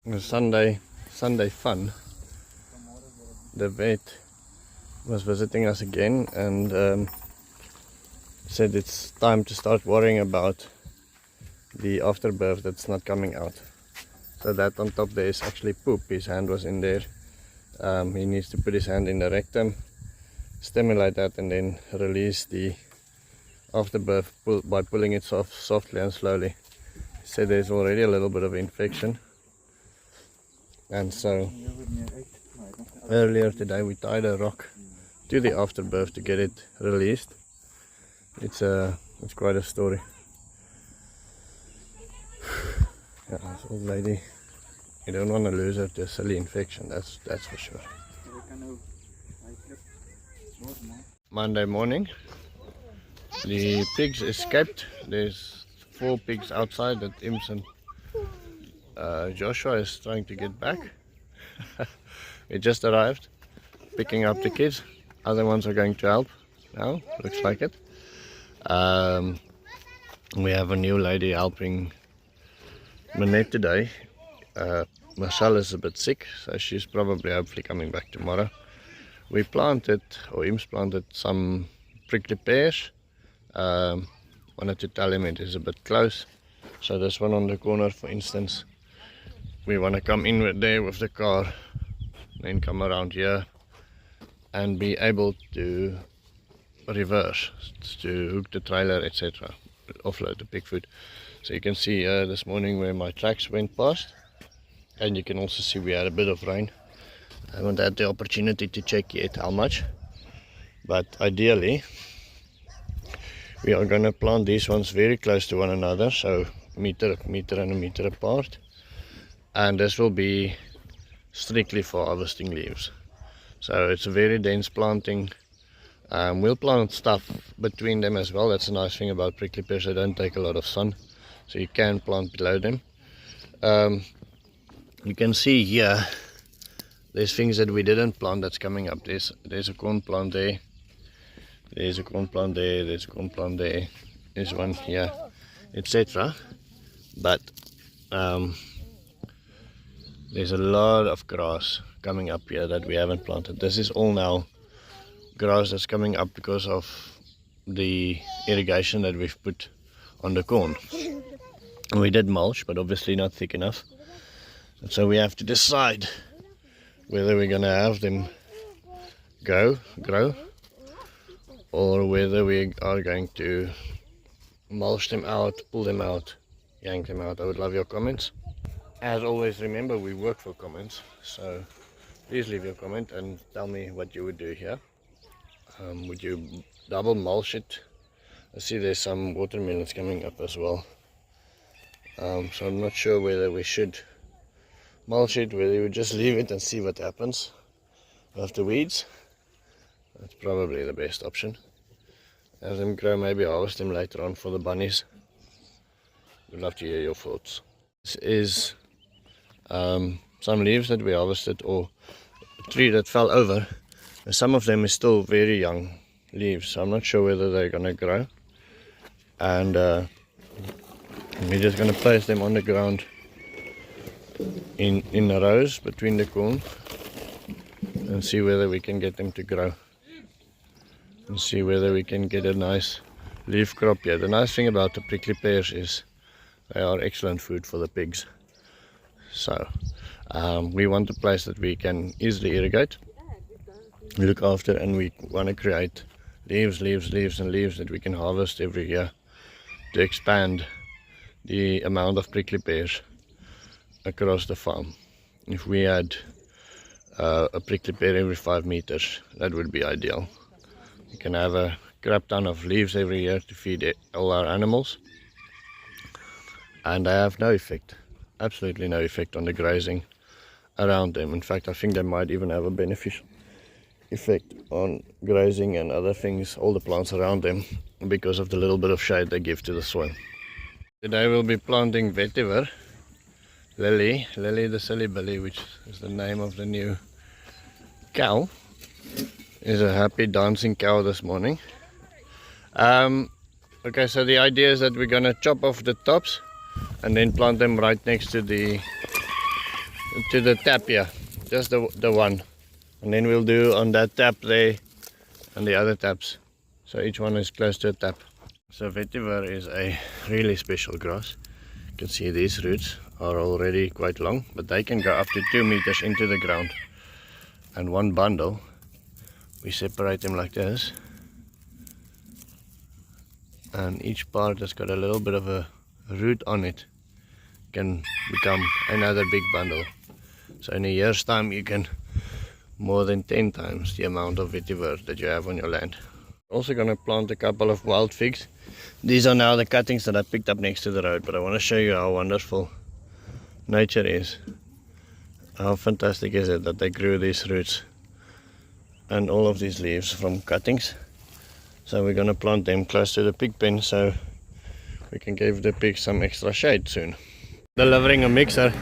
The Sunday fun. The vet was visiting us again and said it's time to start worrying about the afterbirth that's not coming out. So that on top there is actually poop. His hand was in there. He needs to put his hand in the rectum, stimulate that, and then release the afterbirth by pulling it softly and slowly. He said there's already a little bit of infection, and so earlier today we tied a rock to the afterbirth to get it released. It's quite a story. Yeah, this old lady, you don't want to lose her to a silly infection, that's for sure. Monday morning, the pigs escaped. There's 4 pigs outside that Imps and Joshua is trying to get back. We just arrived, picking up the kids. Other ones are going to help now, looks like it. We have a new lady helping Manette today. Marcel is a bit sick, so she's probably hopefully coming back tomorrow. We planted, or Imps planted, some prickly pears. Wanted to tell him it is a bit close. So this one on the corner, for instance, we want to come in there with the car, then come around here and be able to reverse, to hook the trailer, etc., offload the pig food. So you can see this morning where my tracks went past, and you can also see we had a bit of rain. I haven't had the opportunity to check yet how much, but ideally we are going to plant these ones very close to one another, so meter and a meter apart, and this will be strictly for harvesting leaves. So it's a very dense planting. We'll plant stuff between them as well. That's a nice thing about prickly pears, they don't take a lot of sun, so you can plant below them. You can see here there's things that we didn't plant that's coming up. There's a corn plant there, there's a corn plant there, there's a corn plant there, there's one here, etc. But there's a lot of grass coming up here that we haven't planted. This is all now grass that's coming up because of the irrigation that we've put on the corn. We did mulch, but obviously not thick enough, and so we have to decide whether we're gonna have them grow, or whether we are going to mulch them out, pull them out, yank them out. I would love your comments. As always, remember, we work for comments, so please leave your comment and tell me what you would do here. Would you double mulch it? I see there's some watermelons coming up as well, so I'm not sure whether we should mulch it, whether we just leave it and see what happens with the weeds. That's probably the best option. As them grow, maybe harvest them later on for the bunnies. Would love to hear your thoughts. This is some leaves that we harvested, or a tree that fell over. And some of them is still very young leaves, so I'm not sure whether they're going to grow. And we're just going to place them on the ground in the rows between the corn and see whether we can get them to grow, and see whether we can get a nice leaf crop here. The nice thing about the prickly pears is they are excellent food for the pigs. So we want a place that we can easily irrigate, look after, and we want to create leaves and leaves that we can harvest every year to expand the amount of prickly pears across the farm. If we had a prickly pear every 5 meters, that would be ideal. We can have a crap ton of leaves every year to feed all our animals, and they have no effect, absolutely no effect on the grazing around them. In fact, I think they might even have a beneficial effect on grazing and other things, all the plants around them, because of the little bit of shade they give to the soil. Today we'll be planting vetiver. Lily the Silly Billy, which is the name of the new cow, is a happy dancing cow this morning. Okay, so the idea is that we're gonna chop off the tops and then plant them right next to the to the tap here, just the one, and then we'll do on that tap there and the other taps, so each one is close to a tap. So vetiver is a really special grass. You can see these roots are already quite long, but they can go up to 2 meters into the ground. And one bundle, we separate them like this, and each part has got a little bit of a root on it, can become another big bundle. So in a year's time you can more than 10 times the amount of vetiver that you have on your land. Also going to plant a couple of wild figs. These are now the cuttings that I picked up next to the road, but I want to show you how wonderful nature is. How fantastic is it that they grew these roots and all of these leaves from cuttings. So we're going to plant them close to the pig pen so we can give the pigs some extra shade soon. Delivering a mixer,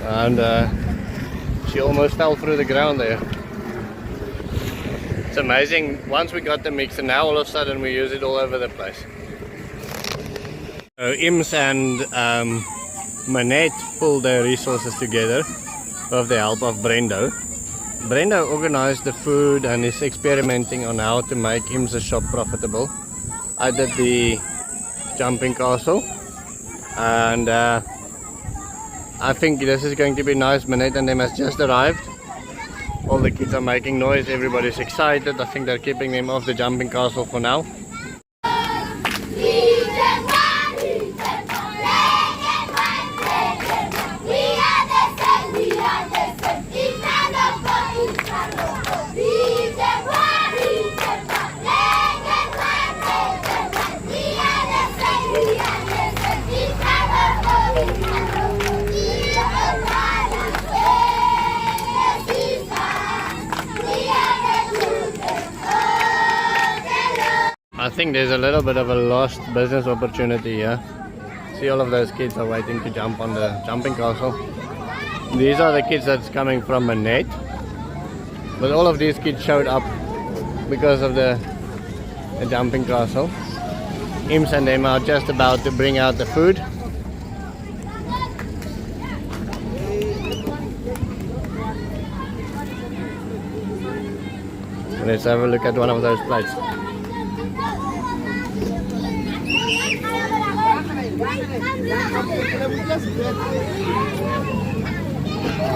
and she almost fell through the ground there. It's amazing, once we got the mixer, now all of a sudden we use it all over the place. So Ims and Manette pulled their resources together with the help of Brendo. Brendo organized the food and is experimenting on how to make Im's shop profitable. I did the jumping castle, and I think this is going to be nice. Manette and them has just arrived. All the kids are making noise, everybody's excited. I think they're keeping them off the jumping castle for now. I think there's a little bit of a lost business opportunity here. See, all of those kids are waiting to jump on the jumping castle. These are the kids that's coming from Manette, but all of these kids showed up because of the jumping castle. Ims and them are just about to bring out the food. Let's have a look at one of those plates.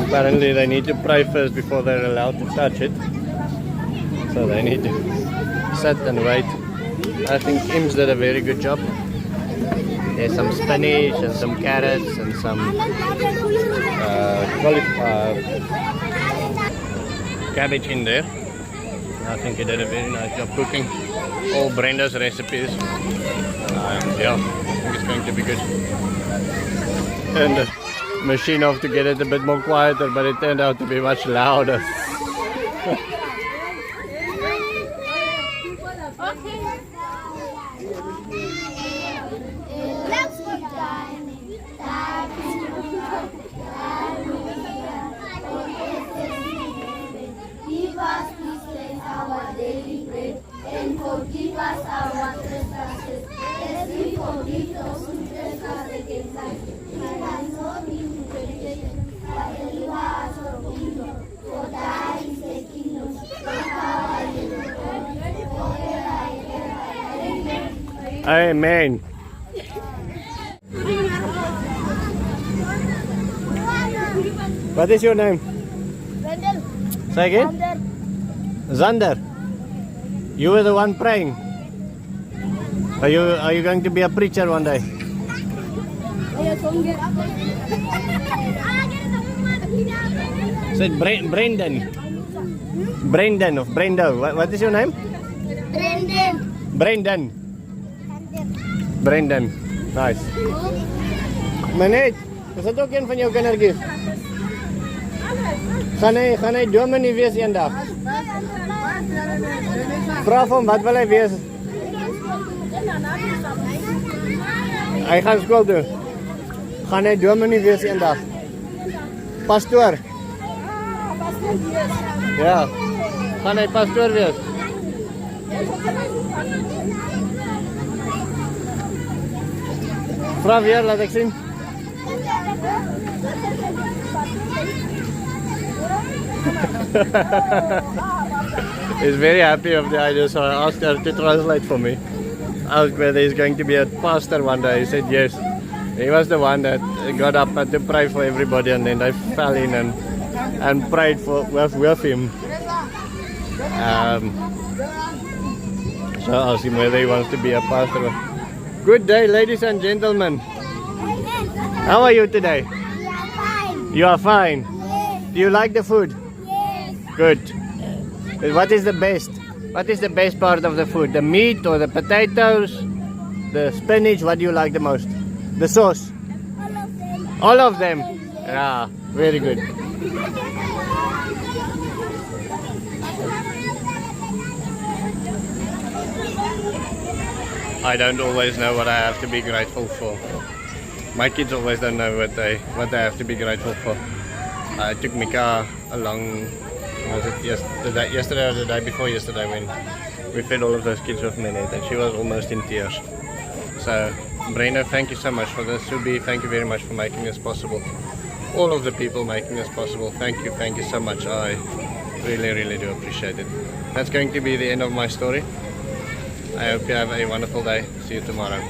Apparently they need to pray first before they're allowed to touch it. So they need to sit and wait. I think Ims did a very good job. There's some spinach and some carrots and some cabbage in there. I think he did a very nice job cooking all Brenda's recipes. Yeah, I think it's going to be good. And the machine off to get it a bit more quieter, but it turned out to be much louder. Forgive us our trespasses, as we forgive those who trespass against us. Lead us not into temptation, but deliver us from evil. For thine is the kingdom, the power, and the glory, forever and ever. Amen. Amen. What is your name? Wendell. Say again? Zander. You were the one praying. Are you going to be a preacher one day? Said Brendan. Brendan of Brendo. What is your name? Brendan. Brendan. Nice. Manette, is dit ook een van jou kindertjies? Gaan hy dominee wees eendag? Vra vir hom, wat wil hy wees? Hy gaan skool toe. Gaan hy dominee wees eendag? Pastoor? Ja. Gaan hy pastoor wees? Vra weer, laat ek sien. He's very happy of the idea, so I asked her to translate for me. Asked whether he's going to be a pastor one day. He said yes. He was the one that got up to pray for everybody, and then they fell in and prayed with him. So I asked him whether he wants to be a pastor. Good day, ladies and gentlemen. How are you today? We are fine. You are fine. Yes. Do you like the food? Yes. Good. What is the best? What is the best part of the food? The meat or the potatoes? The spinach? What do you like the most? The sauce? All of them. All of them? Yeah, very good. I don't always know what I have to be grateful for. My kids always don't know what they have to be grateful for. I took Mika along, was it yesterday or the day before yesterday, when we fed all of those kids with minute, and she was almost in tears. So Brenda, thank you so much for this. Subi, thank you very much for making this possible. All of the people making this possible, thank you so much. I really do appreciate it. That's going to be the end of my story. I hope you have a wonderful day. See you tomorrow.